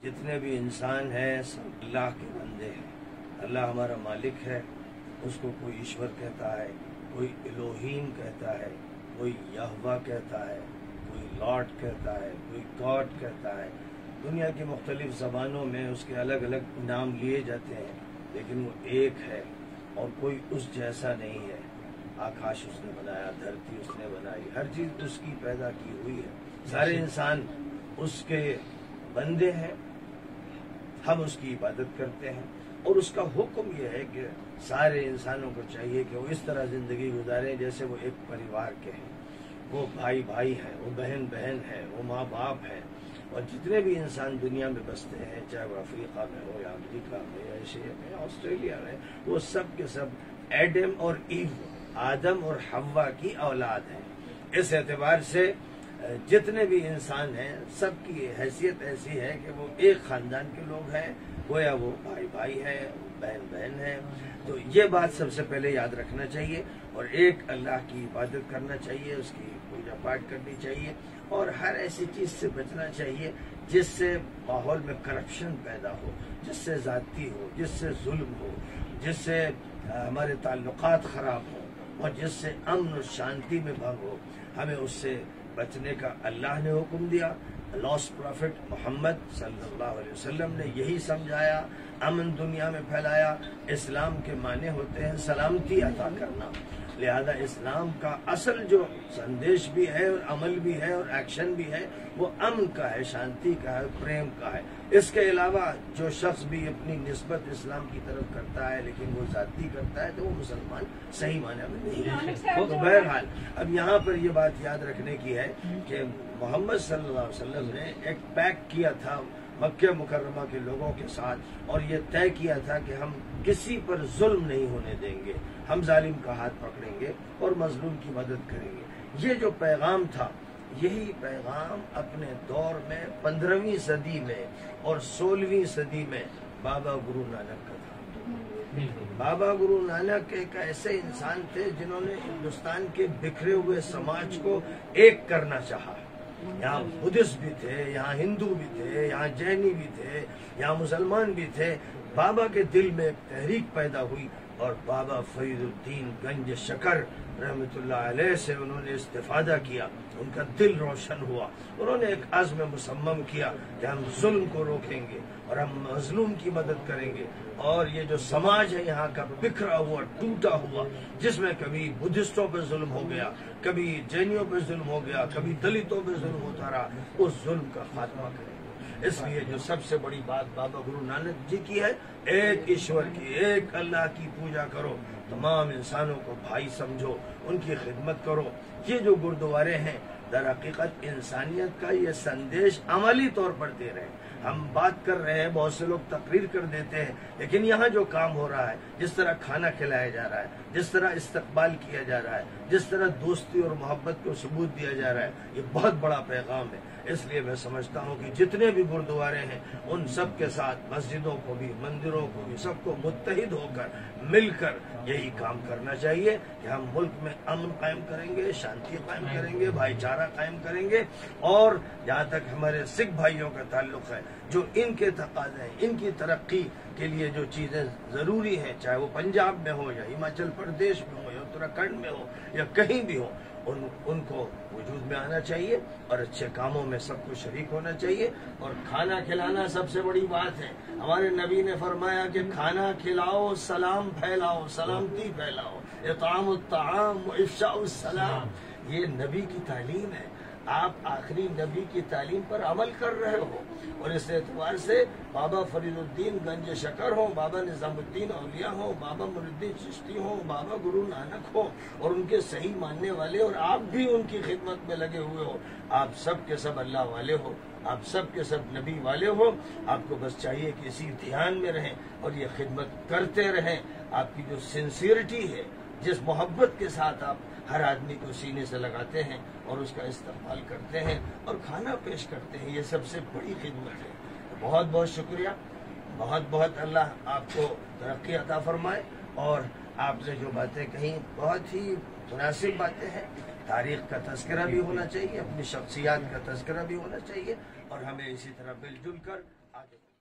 जितने भी इंसान हैं सब अल्लाह के बंदे हैं। अल्लाह हमारा मालिक है, उसको कोई ईश्वर कहता है, कोई इलोहीम कहता है, कोई यहवा कहता है, कोई लॉर्ड कहता है, कोई गॉड कहता है। दुनिया की मुख्तलिफ ज़बानों में उसके अलग अलग नाम लिए जाते हैं, लेकिन वो एक है और कोई उस जैसा नहीं है। आकाश उसने बनाया, धरती उसने बनाई, हर चीज़ उसकी पैदा की हुई है। सारे इंसान उसके बंदे हैं, हम उसकी इबादत करते हैं और उसका हुक्म यह है कि सारे इंसानों को चाहिए कि वो इस तरह जिंदगी गुजारें जैसे वो एक परिवार के हैं। वो भाई भाई हैं, वो बहन बहन है, वो माँ बाप है। और जितने भी इंसान दुनिया में बसते हैं, चाहे वो अफ्रीका में हो या अमेरिका में या एशिया में या ऑस्ट्रेलिया में, वो सब के सब एडम और ईव, आदम और हव्वा की औलाद हैं। इस एतबार से जितने भी इंसान हैं सबकी हैसियत ऐसी है कि वो एक खानदान के लोग हैं, गोया वो भाई भाई है, बहन बहन है। तो ये बात सबसे पहले याद रखना चाहिए और एक अल्लाह की इबादत करना चाहिए, उसकी पूजा पाठ करनी चाहिए और हर ऐसी चीज से बचना चाहिए जिससे माहौल में करप्शन पैदा हो, जिससे जाती हो, जिससे जुल्म हो, जिससे हमारे ताल्लुकात खराब हो और जिससे अमन और शांति में भंग हो। हमें उससे बचने का अल्लाह ने हुक्म दिया। लॉस्ट प्रॉफिट मोहम्मद सल्लल्लाहु अलैहि वसल्लम ने यही समझाया, अमन दुनिया में फैलाया। इस्लाम के माने होते हैं सलामती अता करना। लिहाजा इस्लाम का असल जो संदेश भी है और अमल भी है और एक्शन भी है वो अमन का है, शांति का है, प्रेम का है। इसके अलावा जो शख्स भी अपनी निस्बत इस्लाम की तरफ करता है लेकिन वो जाती करता है तो वो मुसलमान सही माने में नहीं है। तो बहरहाल अब यहाँ पर ये बात याद रखने की है कि मोहम्मद सल्लल्लाहु अलैहि वसल्लम ने एक पैक्ट किया था मक्के मुकर्रमा के लोगों के साथ और ये तय किया था कि हम किसी पर जुल्म नहीं होने देंगे, हम जालिम का हाथ पकड़ेंगे और मजलूम की मदद करेंगे। ये जो पैगाम था, यही पैगाम अपने दौर में 15वीं सदी में और 16वीं सदी में बाबा गुरु नानक का था। बाबा गुरु नानक एक ऐसे इंसान थे जिन्होंने हिंदुस्तान के बिखरे हुए समाज को एक करना चाहा। यहाँ बुद्धिस्ट भी थे, यहाँ हिंदू भी थे, यहाँ जैनी भी थे, यहाँ मुसलमान भी थे। बाबा के दिल में एक तहरीक पैदा हुई और बाबा फरीदुद्दीन गंज शकर रहमतुल्लाह अलैह से उन्होंने इस्तिफादा किया। उनका दिल रोशन हुआ। उन्होंने एक अज़्म मुसम्मम किया कि हम जुल्म को रोकेंगे और हम मजलूम की मदद करेंगे। और ये जो समाज है यहाँ का बिखरा हुआ, टूटा हुआ, जिसमें कभी बुद्धिस्टों पर जुल्म हो गया, कभी जैनियों पर जुल्म हो गया, कभी दलितों पर जुल्म होता रहा, उस जुल्म का खात्मा करेंगे। इसलिए जो सबसे बड़ी बात बाबा गुरु नानक जी की है, एक ईश्वर की, एक अल्लाह की पूजा करो, तमाम इंसानों को भाई समझो, उनकी खिदमत करो। ये जो गुरुद्वारे हैं दर हकीकत इंसानियत का ये संदेश अमली तौर पर दे रहे हैं। हम बात कर रहे हैं, बहुत से लोग तकरीर कर देते हैं, लेकिन यहाँ जो काम हो रहा है, जिस तरह खाना खिलाया जा रहा है, जिस तरह इस्तकबाल किया जा रहा है, जिस तरह दोस्ती और मोहब्बत को सबूत दिया जा रहा है, ये बहुत बड़ा पैगाम है। इसलिए मैं समझता हूँ कि जितने भी गुरुद्वारे हैं उन सब के साथ मस्जिदों को भी, मंदिरों को भी, सबको मुत्तहिद होकर मिलकर यही काम करना चाहिए कि हम मुल्क में अमन कायम करेंगे, शांति कायम करेंगे, भाईचारा कायम करेंगे। और जहाँ तक हमारे सिख भाइयों का ताल्लुक है, जो इनके तकाज़े हैं, इनकी तरक्की के लिए जो चीजें जरूरी हैं, चाहे वो पंजाब में हो या हिमाचल प्रदेश में हो या उत्तराखंड में हो या कहीं भी हो, उनको वजूद में आना चाहिए और अच्छे कामों में सबको शरीक होना चाहिए। और खाना खिलाना सबसे बड़ी बात है। हमारे नबी ने फरमाया कि खाना खिलाओ, सलाम फैलाओ, सलामती फैलाओ, इतामुत ताम व इफ्शाउस सलाम। ये नबी की तालीम है। आप आखिरी नबी की तालीम पर अमल कर रहे हो और इस एतबार से बाबा फरीदुद्दीन गंज शकर हो, बाबा निजामुद्दीन औलिया हो, बाबा मुरीद्दीन चिश्ती हो, बाबा गुरु नानक हो और उनके सही मानने वाले, और आप भी उनकी खिदमत में लगे हुए हो। आप सब के सब अल्लाह वाले हो, आप सब के सब नबी वाले हो। आपको बस चाहिए कि इसी ध्यान में रहें और ये खिदमत करते रहें। आपकी जो सिंसियरिटी है, जिस मोहब्बत के साथ आप हर आदमी को सीने से लगाते हैं और उसका इस्तेमाल करते हैं और खाना पेश करते हैं, ये सबसे बड़ी खिदमत है। बहुत बहुत शुक्रिया, बहुत बहुत अल्लाह आपको तरक्की अता फरमाए। और आपने जो बातें कही बहुत ही मुनासिब बातें हैं। तारीख का तज़किरा भी होना चाहिए, अपनी शख्सियात का तज़किरा भी होना चाहिए और हमें इसी तरह मिलजुल कर आगे बढ़े।